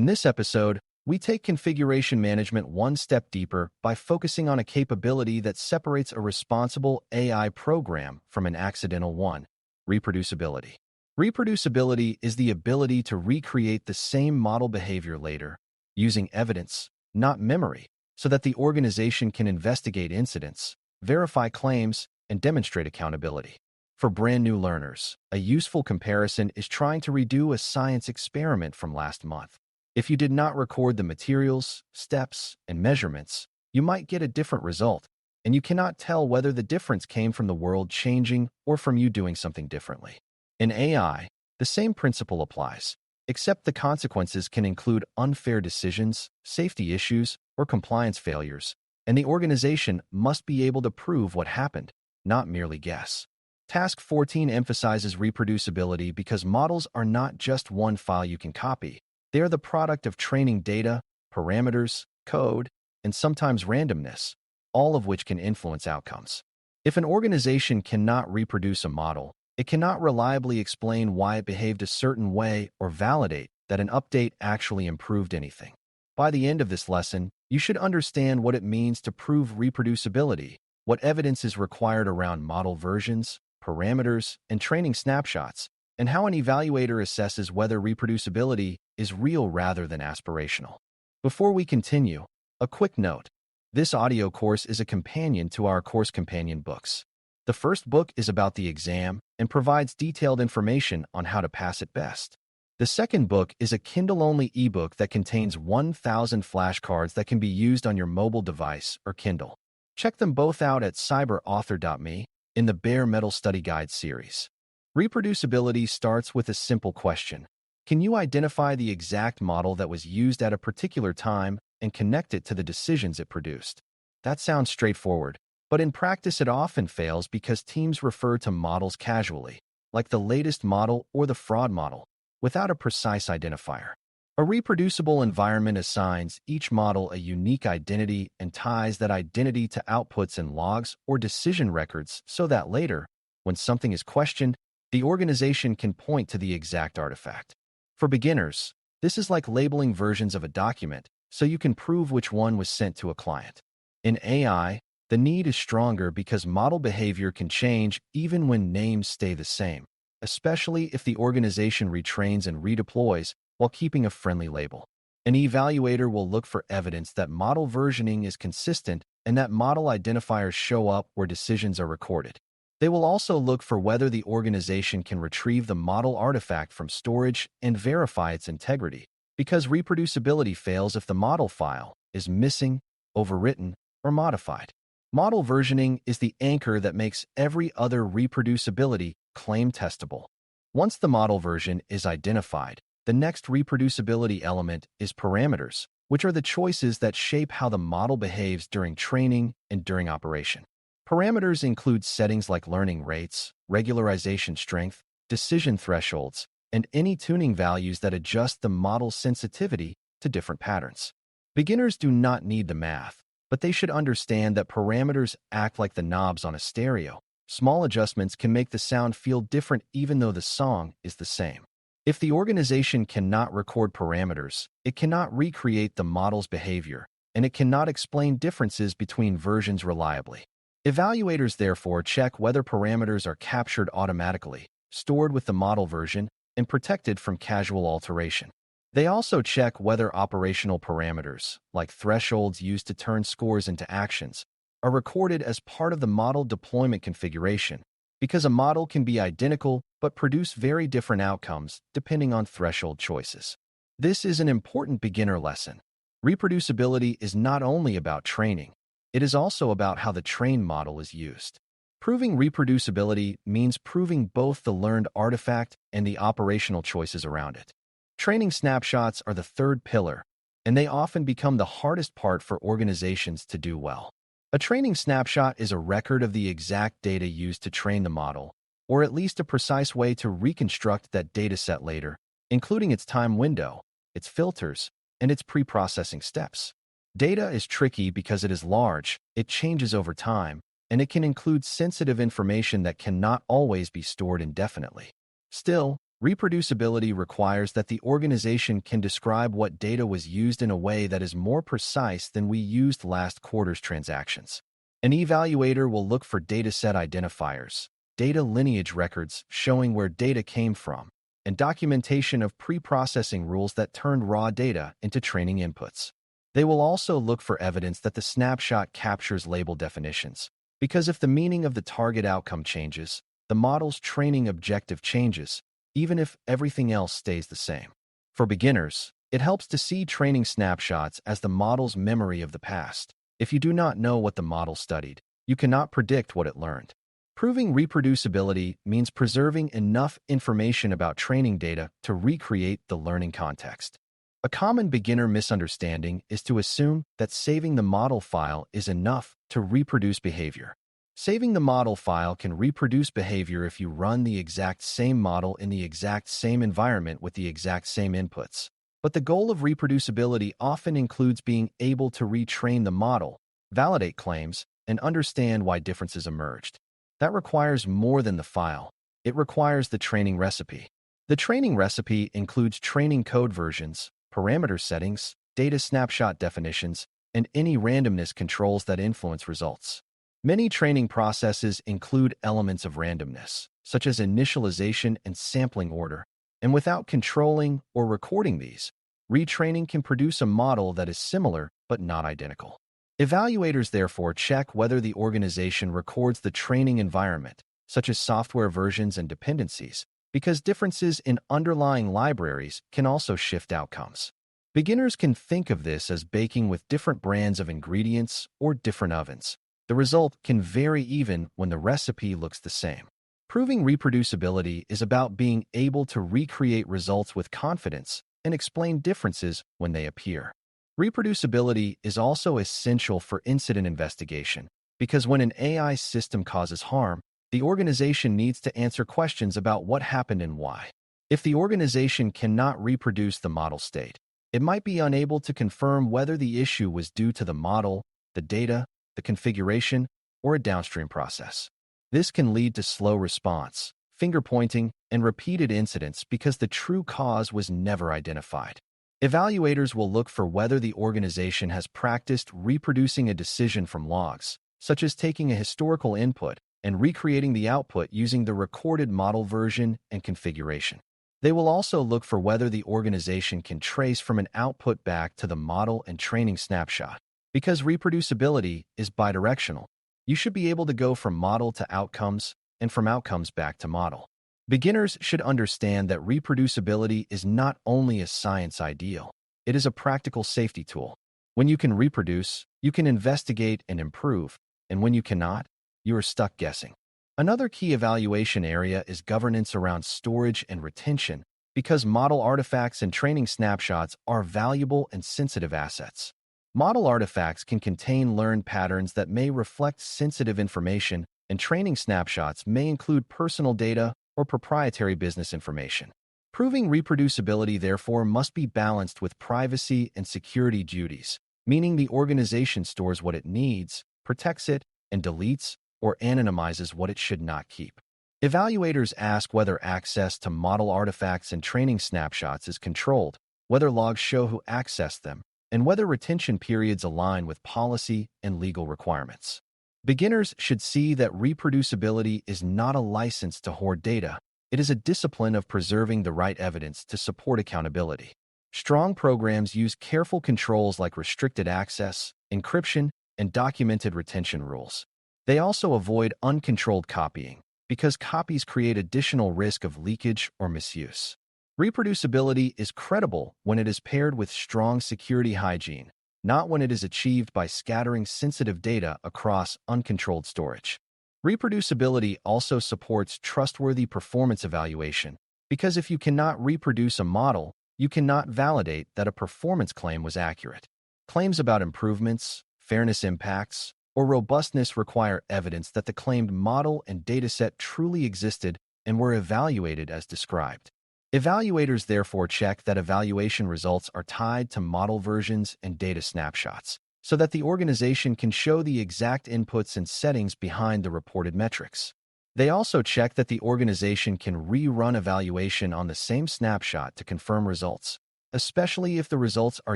In this episode, we take configuration management one step deeper by focusing on a capability that separates a responsible AI program from an accidental one: reproducibility. Reproducibility is the ability to recreate the same model behavior later, using evidence, not memory, so that the organization can investigate incidents, verify claims, and demonstrate accountability. For brand new learners, a useful comparison is trying to redo a science experiment from last month. If you did not record the materials, steps, and measurements, you might get a different result, and you cannot tell whether the difference came from the world changing or from you doing something differently. In AI, the same principle applies, except the consequences can include unfair decisions, safety issues, or compliance failures, and the organization must be able to prove what happened, not merely guess. Task 14 emphasizes reproducibility because models are not just one file you can copy. They are the product of training data, parameters, code, and sometimes randomness, all of which can influence outcomes. If an organization cannot reproduce a model, it cannot reliably explain why it behaved a certain way or validate that an update actually improved anything. By the end of this lesson, you should understand what it means to prove reproducibility, what evidence is required around model versions, parameters, and training snapshots, and how an evaluator assesses whether reproducibility is real rather than aspirational. Before we continue, a quick note. This audio course is a companion to our course companion books. The first book is about the exam and provides detailed information on how to pass it best. The second book is a Kindle-only ebook that contains 1,000 flashcards that can be used on your mobile device or Kindle. Check them both out at cyber.author.me in the Bare Metal Study Guide series. Reproducibility starts with a simple question. Can you identify the exact model that was used at a particular time and connect it to the decisions it produced? That sounds straightforward, but in practice it often fails because teams refer to models casually, like the latest model or the fraud model, without a precise identifier. A reproducible environment assigns each model a unique identity and ties that identity to outputs in logs or decision records so that later, when something is questioned, the organization can point to the exact artifact. For beginners, this is like labeling versions of a document so you can prove which one was sent to a client. In AI, the need is stronger because model behavior can change even when names stay the same, especially if the organization retrains and redeploys while keeping a friendly label. An evaluator will look for evidence that model versioning is consistent and that model identifiers show up where decisions are recorded. They will also look for whether the organization can retrieve the model artifact from storage and verify its integrity, because reproducibility fails if the model file is missing, overwritten, or modified. Model versioning is the anchor that makes every other reproducibility claim testable. Once the model version is identified, the next reproducibility element is parameters, which are the choices that shape how the model behaves during training and during operation. Parameters include settings like learning rates, regularization strength, decision thresholds, and any tuning values that adjust the model's sensitivity to different patterns. Beginners do not need the math, but they should understand that parameters act like the knobs on a stereo. Small adjustments can make the sound feel different even though the song is the same. If the organization cannot record parameters, it cannot recreate the model's behavior, and it cannot explain differences between versions reliably. Evaluators therefore check whether parameters are captured automatically, stored with the model version, and protected from casual alteration. They also check whether operational parameters, like thresholds used to turn scores into actions, are recorded as part of the model deployment configuration, because a model can be identical but produce very different outcomes depending on threshold choices. This is an important beginner lesson. Reproducibility is not only about training, it is also about how the trained model is used. Proving reproducibility means proving both the learned artifact and the operational choices around it. Training snapshots are the third pillar, and they often become the hardest part for organizations to do well. A training snapshot is a record of the exact data used to train the model, or at least a precise way to reconstruct that dataset later, including its time window, its filters, and its pre-processing steps. Data is tricky because it is large, it changes over time, and it can include sensitive information that cannot always be stored indefinitely. Still, Reproducibility requires that the organization can describe what data was used in a way that is more precise than we used last quarter's transactions. An evaluator will look for dataset identifiers, data lineage records showing where data came from, and documentation of pre-processing rules that turned raw data into training inputs. They will also look for evidence that the snapshot captures label definitions, because if the meaning of the target outcome changes, the model's training objective changes, even if everything else stays the same. For beginners, it helps to see training snapshots as the model's memory of the past. If you do not know what the model studied, you cannot predict what it learned. Proving reproducibility means preserving enough information about training data to recreate the learning context. A common beginner misunderstanding is to assume that saving the model file is enough to reproduce behavior. Saving the model file can reproduce behavior if you run the exact same model in the exact same environment with the exact same inputs. But the goal of reproducibility often includes being able to retrain the model, validate claims, and understand why differences emerged. That requires more than the file. It requires the training recipe. The training recipe includes training code versions, parameter settings, data snapshot definitions, and any randomness controls that influence results. Many training processes include elements of randomness, such as initialization and sampling order, and without controlling or recording these, retraining can produce a model that is similar but not identical. Evaluators therefore check whether the organization records the training environment, such as software versions and dependencies, because differences in underlying libraries can also shift outcomes. Beginners can think of this as baking with different brands of ingredients or different ovens. The result can vary even when the recipe looks the same. Proving reproducibility is about being able to recreate results with confidence and explain differences when they appear. Reproducibility is also essential for incident investigation, because when an AI system causes harm, the organization needs to answer questions about what happened and why. If the organization cannot reproduce the model state, it might be unable to confirm whether the issue was due to the model, the data, the configuration, or a downstream process. This can lead to slow response, finger-pointing, and repeated incidents because the true cause was never identified. Evaluators will look for whether the organization has practiced reproducing a decision from logs, such as taking a historical input and recreating the output using the recorded model version and configuration. They will also look for whether the organization can trace from an output back to the model and training snapshot. Because reproducibility is bidirectional, you should be able to go from model to outcomes and from outcomes back to model. Beginners should understand that reproducibility is not only a science ideal, it is a practical safety tool. When you can reproduce, you can investigate and improve, and when you cannot, you are stuck guessing. Another key evaluation area is governance around storage and retention, because model artifacts and training snapshots are valuable and sensitive assets. Model artifacts can contain learned patterns that may reflect sensitive information, and training snapshots may include personal data or proprietary business information. Proving reproducibility, therefore, must be balanced with privacy and security duties, meaning the organization stores what it needs, protects it, and deletes or anonymizes what it should not keep. Evaluators ask whether access to model artifacts and training snapshots is controlled, whether logs show who accessed them, and whether retention periods align with policy and legal requirements. Beginners should see that reproducibility is not a license to hoard data. It is a discipline of preserving the right evidence to support accountability. Strong programs use careful controls like restricted access, encryption, and documented retention rules. They also avoid uncontrolled copying, because copies create additional risk of leakage or misuse. Reproducibility is credible when it is paired with strong security hygiene, not when it is achieved by scattering sensitive data across uncontrolled storage. Reproducibility also supports trustworthy performance evaluation, because if you cannot reproduce a model, you cannot validate that a performance claim was accurate. Claims about improvements, fairness impacts, or robustness require evidence that the claimed model and dataset truly existed and were evaluated as described. Evaluators therefore check that evaluation results are tied to model versions and data snapshots, so that the organization can show the exact inputs and settings behind the reported metrics. They also check that the organization can rerun evaluation on the same snapshot to confirm results, especially if the results are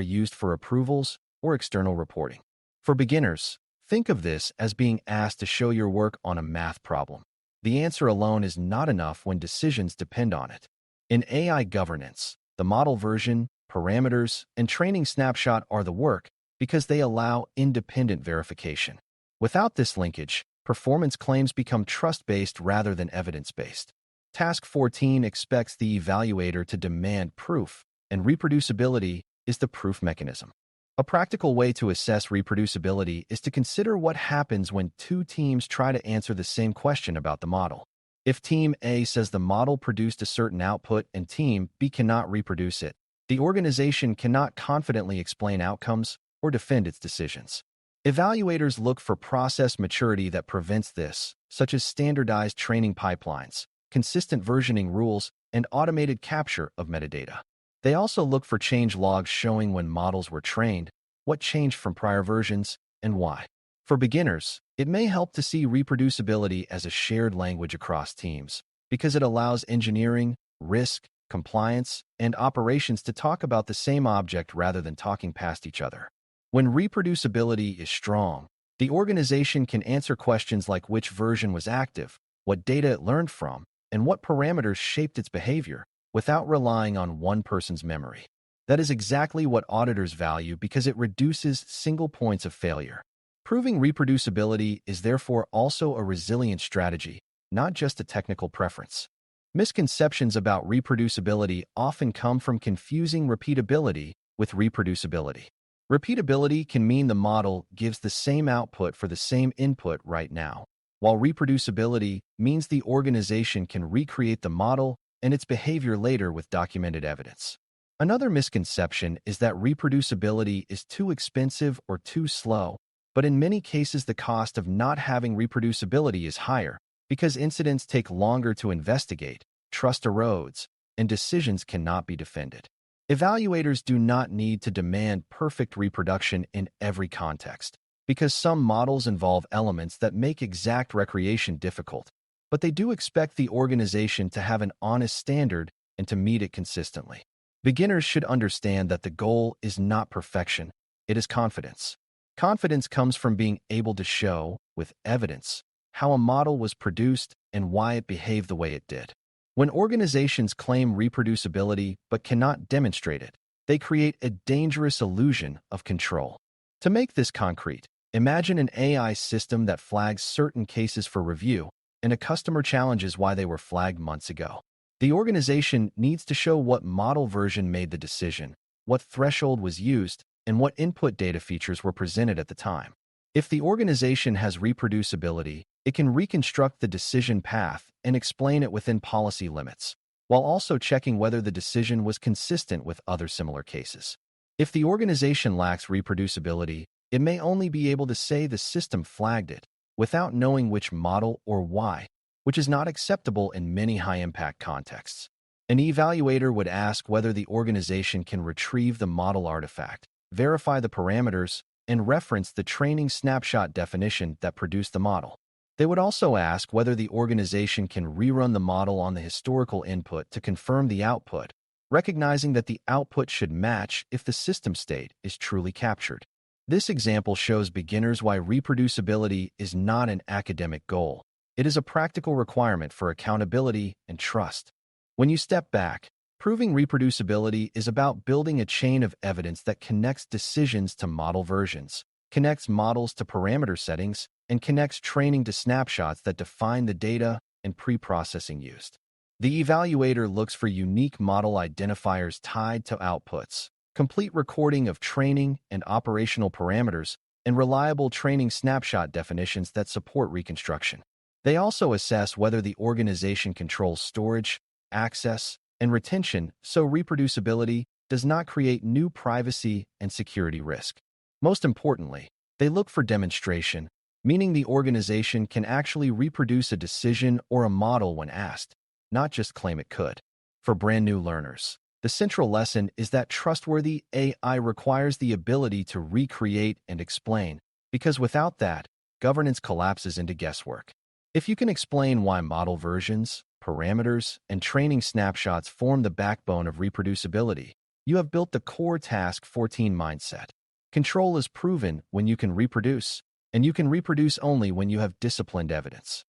used for approvals or external reporting. For beginners, think of this as being asked to show your work on a math problem. The answer alone is not enough when decisions depend on it. In AI governance, the model version, parameters, and training snapshot are the work because they allow independent verification. Without this linkage, performance claims become trust-based rather than evidence-based. Task 14 expects the evaluator to demand proof, and reproducibility is the proof mechanism. A practical way to assess reproducibility is to consider what happens when two teams try to answer the same question about the model. If Team A says the model produced a certain output and Team B cannot reproduce it, the organization cannot confidently explain outcomes or defend its decisions. Evaluators look for process maturity that prevents this, such as standardized training pipelines, consistent versioning rules, and automated capture of metadata. They also look for change logs showing when models were trained, what changed from prior versions, and why. For beginners, it may help to see reproducibility as a shared language across teams, because it allows engineering, risk, compliance, and operations to talk about the same object rather than talking past each other. When reproducibility is strong, the organization can answer questions like which version was active, what data it learned from, and what parameters shaped its behavior, without relying on one person's memory. That is exactly what auditors value because it reduces single points of failure. Proving reproducibility is therefore also a resilient strategy, not just a technical preference. Misconceptions about reproducibility often come from confusing repeatability with reproducibility. Repeatability can mean the model gives the same output for the same input right now, while reproducibility means the organization can recreate the model and its behavior later with documented evidence. Another misconception is that reproducibility is too expensive or too slow, but in many cases the cost of not having reproducibility is higher because incidents take longer to investigate, trust erodes, and decisions cannot be defended. Evaluators do not need to demand perfect reproduction in every context, because some models involve elements that make exact recreation difficult, but they do expect the organization to have an honest standard and to meet it consistently. Beginners should understand that the goal is not perfection, it is confidence. Confidence comes from being able to show, with evidence, how a model was produced and why it behaved the way it did. When organizations claim reproducibility but cannot demonstrate it, they create a dangerous illusion of control. To make this concrete, imagine an AI system that flags certain cases for review, and a customer challenges why they were flagged months ago. The organization needs to show what model version made the decision, what threshold was used, and what input data features were presented at the time. If the organization has reproducibility, it can reconstruct the decision path and explain it within policy limits, while also checking whether the decision was consistent with other similar cases. If the organization lacks reproducibility, it may only be able to say the system flagged it, without knowing which model or why, which is not acceptable in many high-impact contexts. An evaluator would ask whether the organization can retrieve the model artifact, verify the parameters, and reference the training snapshot definition that produced the model. They would also ask whether the organization can rerun the model on the historical input to confirm the output, recognizing that the output should match if the system state is truly captured. This example shows beginners why reproducibility is not an academic goal. It is a practical requirement for accountability and trust. When you step back, proving reproducibility is about building a chain of evidence that connects decisions to model versions, connects models to parameter settings, and connects training to snapshots that define the data and pre-processing used. The evaluator looks for unique model identifiers tied to outputs, complete recording of training and operational parameters, and reliable training snapshot definitions that support reconstruction. They also assess whether the organization controls storage, access, and retention so reproducibility does not create new privacy and security risk. Most importantly, they look for demonstration, meaning the organization can actually reproduce a decision or a model when asked, not just claim it could. For brand new learners, the central lesson is that trustworthy AI requires the ability to recreate and explain, because without that, governance collapses into guesswork. If you can explain why model versions, parameters, and training snapshots form the backbone of reproducibility, you have built the core task 14 mindset. Control is proven when you can reproduce, and you can reproduce only when you have disciplined evidence.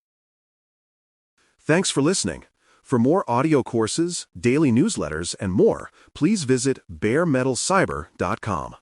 Thanks for listening. For more audio courses, daily newsletters, and more, please visit baremetalcyber.com.